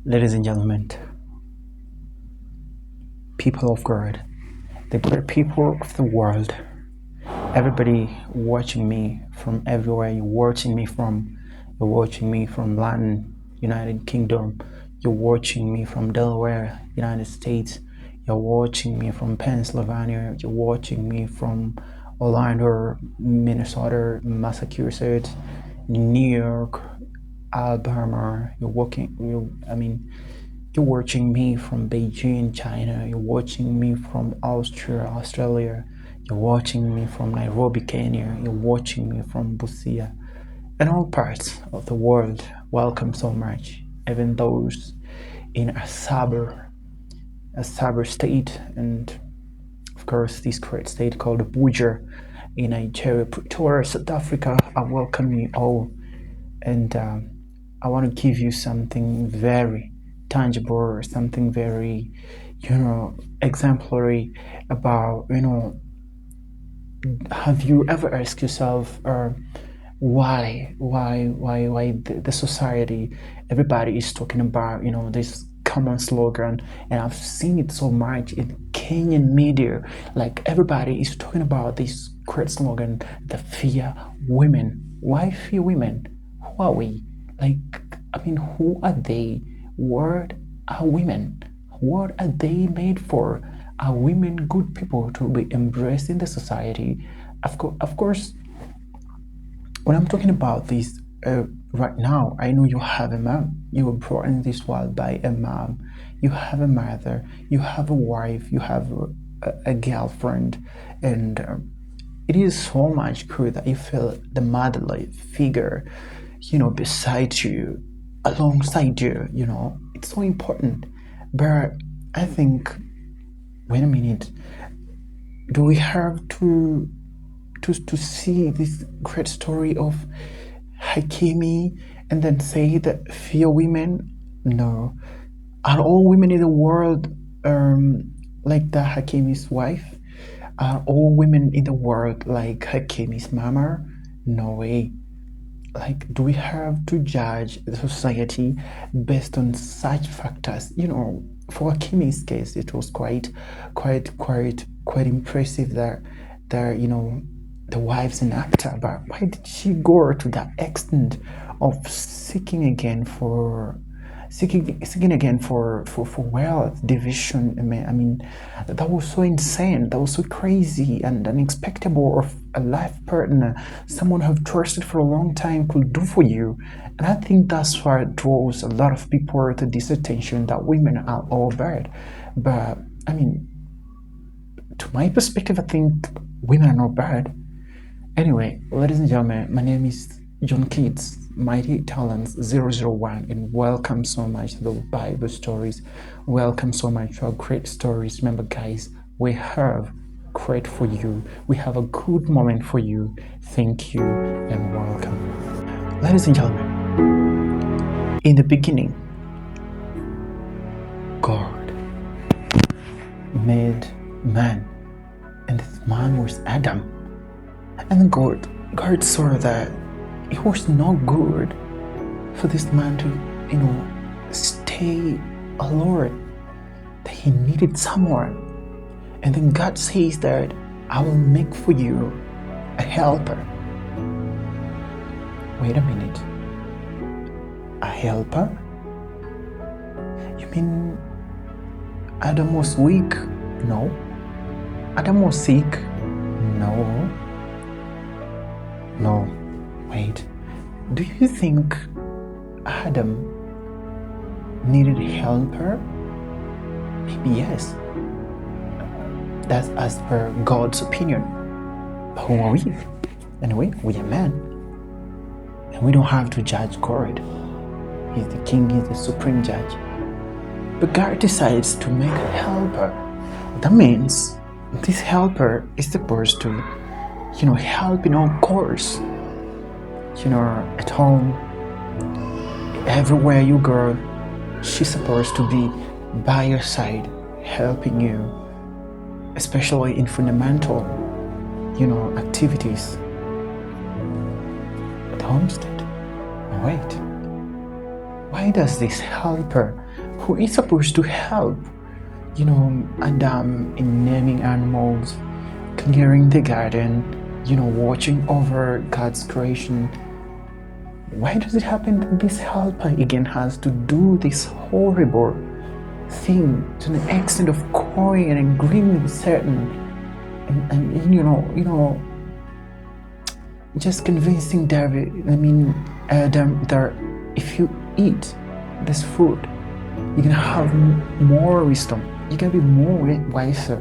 Ladies and gentlemen, people of God, the great people of the world, everybody watching me from everywhere, you're watching me from London, United Kingdom, you're watching me from Delaware, United States, you're watching me from Pennsylvania, you're watching me from Orlando, Minnesota, Massachusetts, New York, Alabama, you're watching me from Beijing, China. You're watching me from Austria, Australia. You're watching me from Nairobi, Kenya. You're watching me from Busia. And all parts of the world, welcome so much. Even those in a Sabah state, and of course this great state called Abuja in Nigeria, Pretoria, South Africa, I welcome you all. And I want to give you something very tangible, something very, exemplary about, have you ever asked yourself, why the society, everybody is talking about, this common slogan, and I've seen it so much in Kenyan media, like everybody is talking about this great slogan, the fear women. Why fear women? Who are we? Who are they? What are women? What are they made for? Are women good people to be embraced in the society? Of course, when I'm talking about this right now, I know you have a mom. You were brought in this world by a mom. You have a mother. You have a wife. You have a girlfriend. And it is so much good that you feel the motherly figure, beside you, alongside you, it's so important. But I think, wait a minute, do we have to see this great story of Hakimi and then say that fear women? No. Are all women in the world like the Hakimi's wife? Are all women in the world like Hakimi's mama? No way. Do we have to judge the society based on such factors? For Hakimi's case, it was quite impressive that the wife's an actor, but why did she go to that extent of seeking again for wealth, division? I mean, that was so insane. That was so crazy and unexpected of a life partner, someone who've trusted for a long time, could do for you. And I think that's why it draws a lot of people to this attention that women are all bad. But to my perspective, I think women are not bad. Anyway, ladies and gentlemen, my name is John Keats, Mighty Talents 001, and welcome so much to the Bible stories. Welcome so much to our great stories. Remember, guys, we have great for you. We have a good moment for you. Thank you and welcome. Ladies and gentlemen, in the beginning, God made man, and this man was Adam. And God saw that it was not good for this man to, stay alone, that he needed someone. And then God says that I will make for you a helper. Wait a minute. A helper? You mean Adam was weak? No. Adam was sick? No. No, wait. Do you think Adam needed a helper? Maybe yes. That's as per God's opinion. But who are we? Anyway, we are men. And we don't have to judge God. He's the king, he's the supreme judge. But God decides to make a helper. That means this helper is supposed to help in all course. At home, everywhere you go, she's supposed to be by your side, helping you, especially in fundamental, activities. But the homestead, wait, why does this helper who is supposed to help, Adam in naming animals, clearing the garden, watching over God's creation. Why does it happen that this helper again has to do this horrible thing to the extent of calling and agreeing with certain and just convincing Adam that if you eat this food, you're gonna have more wisdom, you're gonna be more wiser,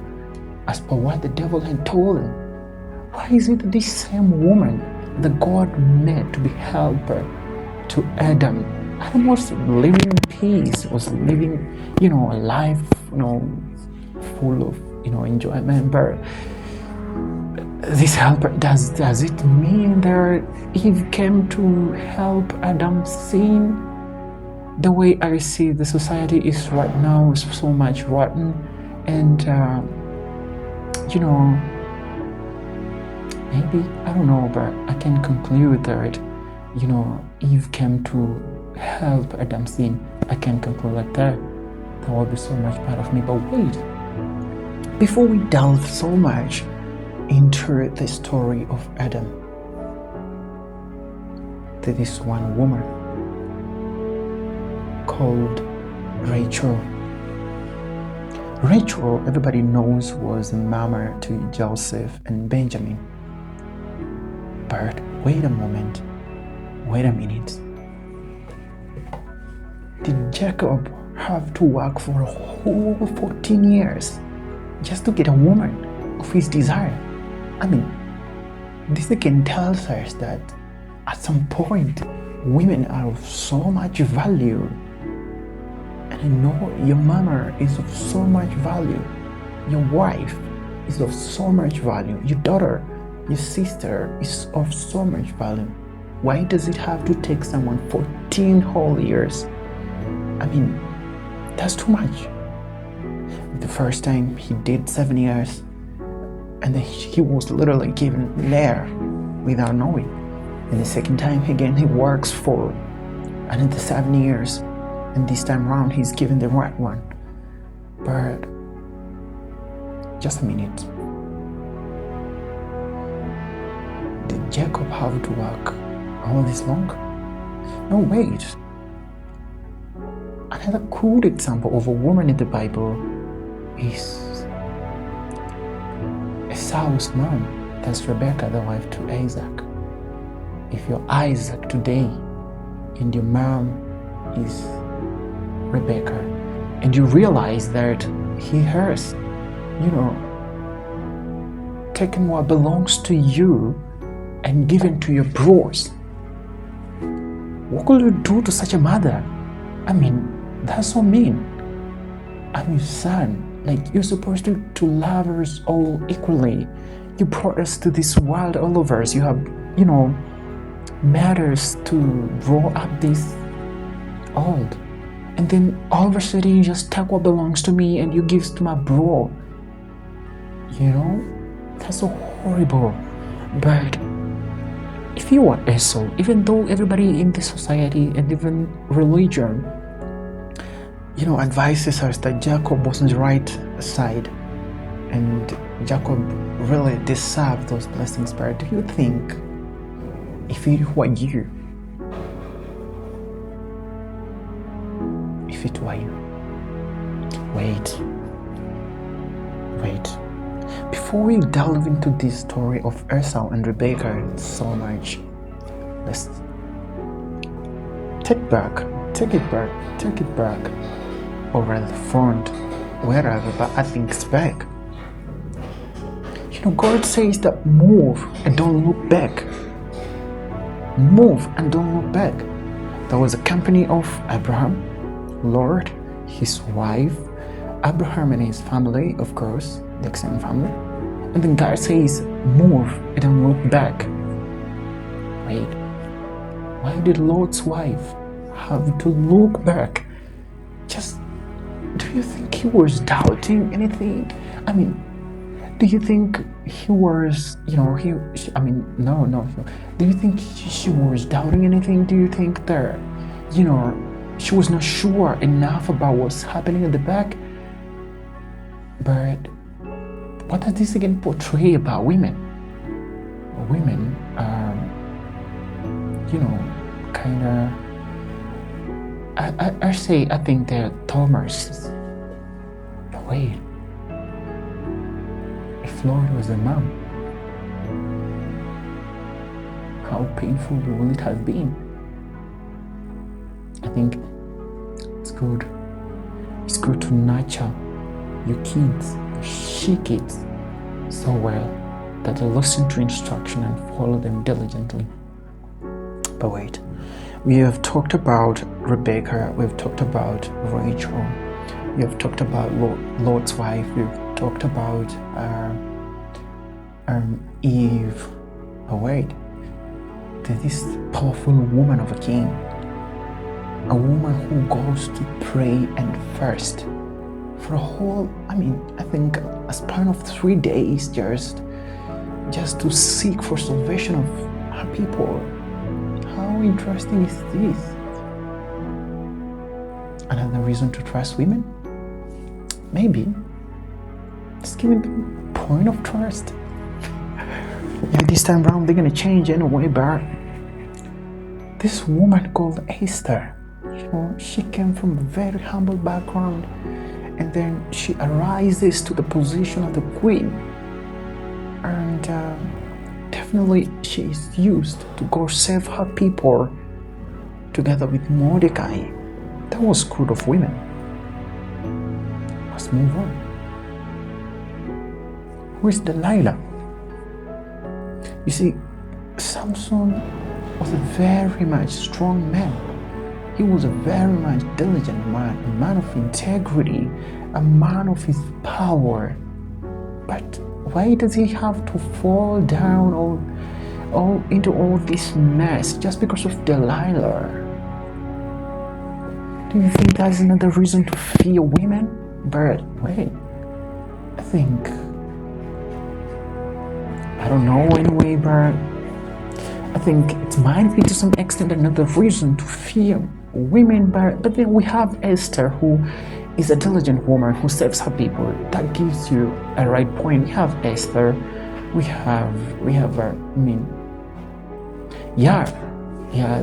as per what the devil had told him. Why is it that this same woman that God made to be helper to Adam was living in peace, was living, a life, full of, enjoyment, but this helper, does it mean that Eve came to help Adam sin? The way I see the society is right now is so much rotten, and maybe, I don't know, but I can conclude that Eve came to help Adam sin. I can conclude like that. That will be so much part of me. But wait, before we delve so much into the story of Adam, there is one woman called Rachel. Rachel, everybody knows, was the mama to Joseph and Benjamin. But wait a minute. Did Jacob have to work for a whole 14 years just to get a woman of his desire? This again tells us that at some point, women are of so much value. And I know your mama is of so much value. Your wife is of so much value. Your daughter, your sister is of so much value. Why does it have to take someone 14 whole years? That's too much. The first time he did 7 years, and then he was literally given Leah without knowing. And the second time again he works for another 7 years, and this time around he's given the right one. But just a minute. Did Jacob have to work all this long? No, wait. Another cool example of a woman in the Bible is Esau's mom. That's Rebecca, the wife to Isaac. If you're Isaac today and your mom is Rebecca, and you realize that he has, taken what belongs to you and given to your bros, what could you do to such a mother? That's so mean. Son, you're supposed to love us all equally. You brought us to this world, all of us. You have, made us to grow up this old. And then all of a sudden you just take what belongs to me and you give it to my bro. That's so horrible. But if you are Esau, even though everybody in this society and even religion, advises us that Jacob was on the right side and Jacob really deserved those blessings, but do you think if it were you, wait, before we delve into this story of Esau and Rebecca so much, let's take it back over the front, wherever, but I think it's back. God says that move and don't look back. There was a company of Abraham, Lord, his wife, Abraham and his family, of course, the extended family. And then God says, move and don't look back. Wait, why did Lord's wife have to look back? Do you think he was doubting anything? Do you think he was, no. Do you think she was doubting anything? Do you think that, she was not sure enough about what's happening at the back. But what does this again portray about women? Women are, kind of, I think they're Thomas. But wait, if Lord was a mom, how painful will it have been? I think it's good. It's good to nurture your kids, she kids, so well that they listen to instruction and follow them diligently. But wait, we have talked about Rebecca, we've talked about Rachel, we have talked about Lot's wife, we've talked about Eve. But wait, there's this powerful woman of a king, a woman who goes to pray and fast for a whole, I think a span of 3 days just to seek for salvation of her people. How interesting is this? Another reason to trust women? Maybe just giving them a point of trust. Maybe this time around they're gonna change anyway, but this woman called Esther, she came from a very humble background, and then she arises to the position of the queen, and definitely she is used to go save her people together with Mordecai. That was good of women. Let's move on. Who is Delilah? You see, Samson was a very much strong man. He was a very much diligent man, a man of integrity, a man of his power. But why does he have to fall down all into all this mess just because of Delilah? Do you think that's another reason to fear women? But wait, I don't know anyway, but I think it might be to some extent another reason to fear women, but then we have Esther, who is a diligent woman who saves her people. That gives you a right point. We have Esther, we have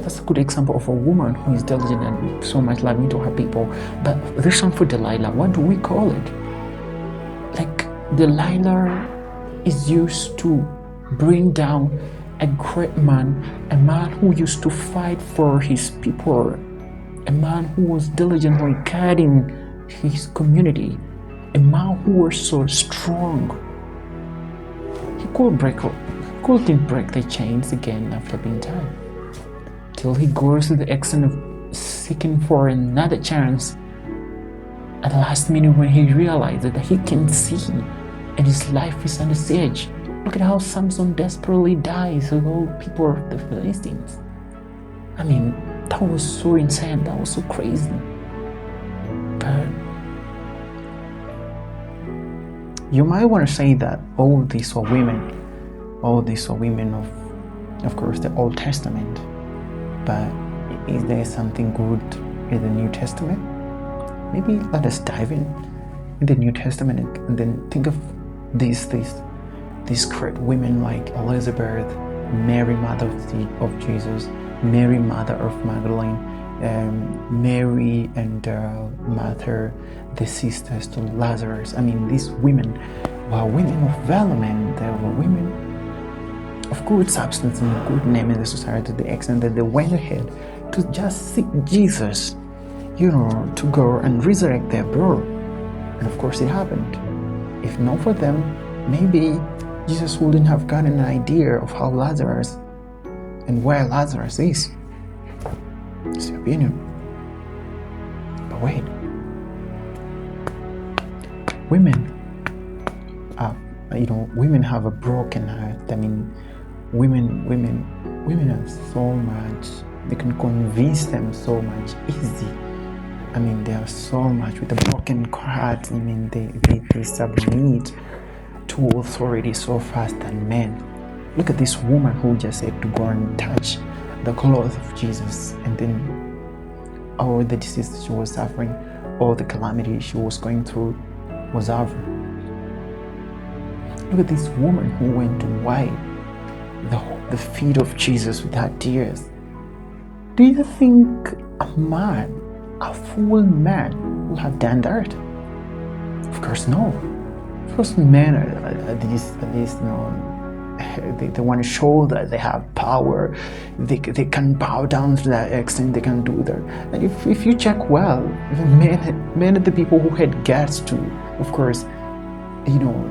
that's a good example of a woman who is diligent and so much loving to her people. But there's some for Delilah. What do we call it? Like, Delilah is used to bring down a great man, a man who used to fight for his people, a man who was diligently guiding his community, a man who was so strong. He couldn't break the chains again after being tied, till he goes to the extent of seeking for another chance at the last minute when he realizes that he can see and his life is under siege. Look at how Samson desperately dies with all people of the Philistines. That was so insane, that was so crazy. But you might want to say that all these are women of course, the Old Testament. But is there something good in the New Testament? Maybe let us dive in the New Testament and then think of these great women like Elizabeth, Mary, mother of Jesus, Mary, mother of Magdalene, Mary and Martha, the sisters to Lazarus. These women were women of valor, man. They were women of good substance and good name in the society, to the extent that they went ahead to just seek Jesus, to go and resurrect their brother. And of course it happened. If not for them, maybe Jesus wouldn't have gotten an idea of how Lazarus and where Lazarus is. It's your opinion. But wait, women women have a broken heart. Women have so much. They can convince them so much easy. They are so much with a broken heart. They submit to authority so fast than men. Look at this woman who just said to go and touch the cloth of Jesus, and then all the disease she was suffering, all the calamity she was going through was over. Look at this woman who went to wipe the feet of Jesus with her tears. Do you think a man, a full man, would have done that? Of course, no. Of course, men are these, they want to show that they have power. They can bow down to that extent. They can do that. And if you check well, men are the people who had guts to, of course,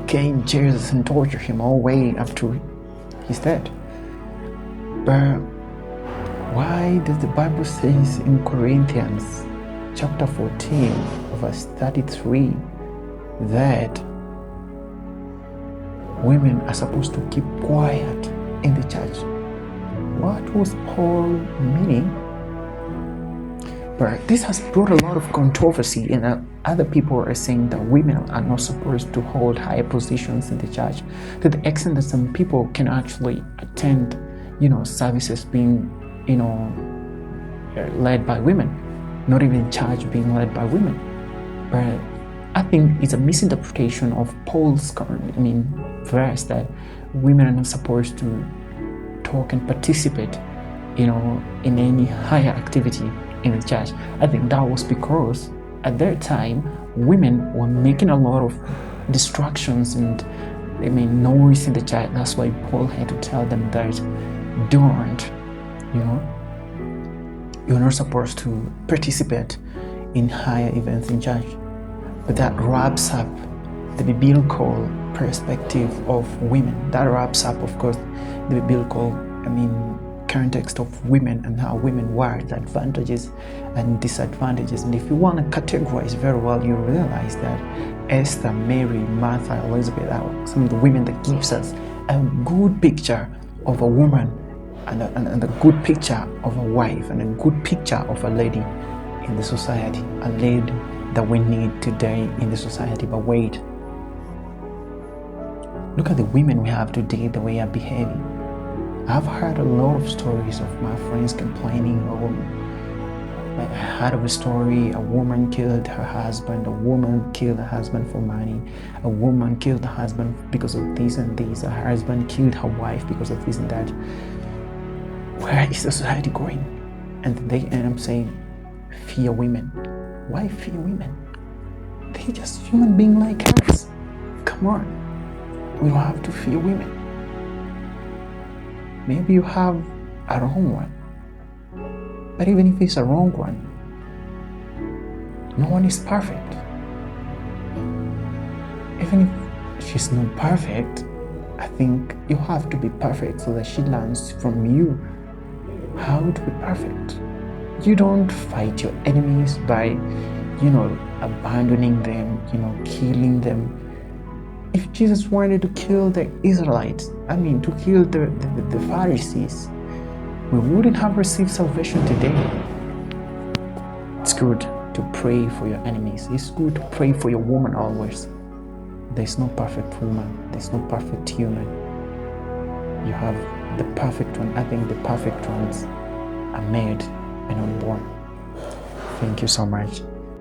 cane Jesus and torture him all the way up to his death. But why does the Bible says in Corinthians chapter 14, verse 33, that women are supposed to keep quiet in the church? What was Paul meaning? But this has brought a lot of controversy, and other people are saying that women are not supposed to hold higher positions in the church, to the extent that some people can actually attend, services being, led by women, not even church being led by women. But I think it's a misinterpretation of Paul's verse that women are not supposed to talk and participate, in any higher activity in the church. I think that was because at that time women were making a lot of distractions and noise in the church. That's why Paul had to tell them that don't, you're not supposed to participate in higher events in church. But that wraps up the biblical perspective of women. That wraps up, of course, the biblical, context of women and how women were, the advantages and disadvantages. And if you want to categorize very well, you realize that Esther, Mary, Martha, Elizabeth are some of the women that gives us a good picture of a woman and a good picture of a wife and a good picture of a lady in the society, a lady that we need today in the society. But wait, look at the women we have today, the way they are behaving. I've heard a lot of stories of my friends complaining. I heard of a story, a woman killed her husband, a woman killed her husband for money, a woman killed her husband because of this and this, her husband killed her wife because of this and that. Where is the society going? And they end up saying, fear women. Why fear women? They're just human beings like us. Come on, we don't have to fear women. Maybe you have a wrong one. But even if it's a wrong one, no one is perfect. Even if she's not perfect, I think you have to be perfect so that she learns from you how to be perfect. You don't fight your enemies by, abandoning them, killing them. If Jesus wanted to kill the Israelites, to kill the Pharisees, we wouldn't have received salvation today. It's good to pray for your enemies. It's good to pray for your woman always. There's no perfect woman. There's no perfect human. You have the perfect one. I think the perfect ones are made and unborn. Thank you so much.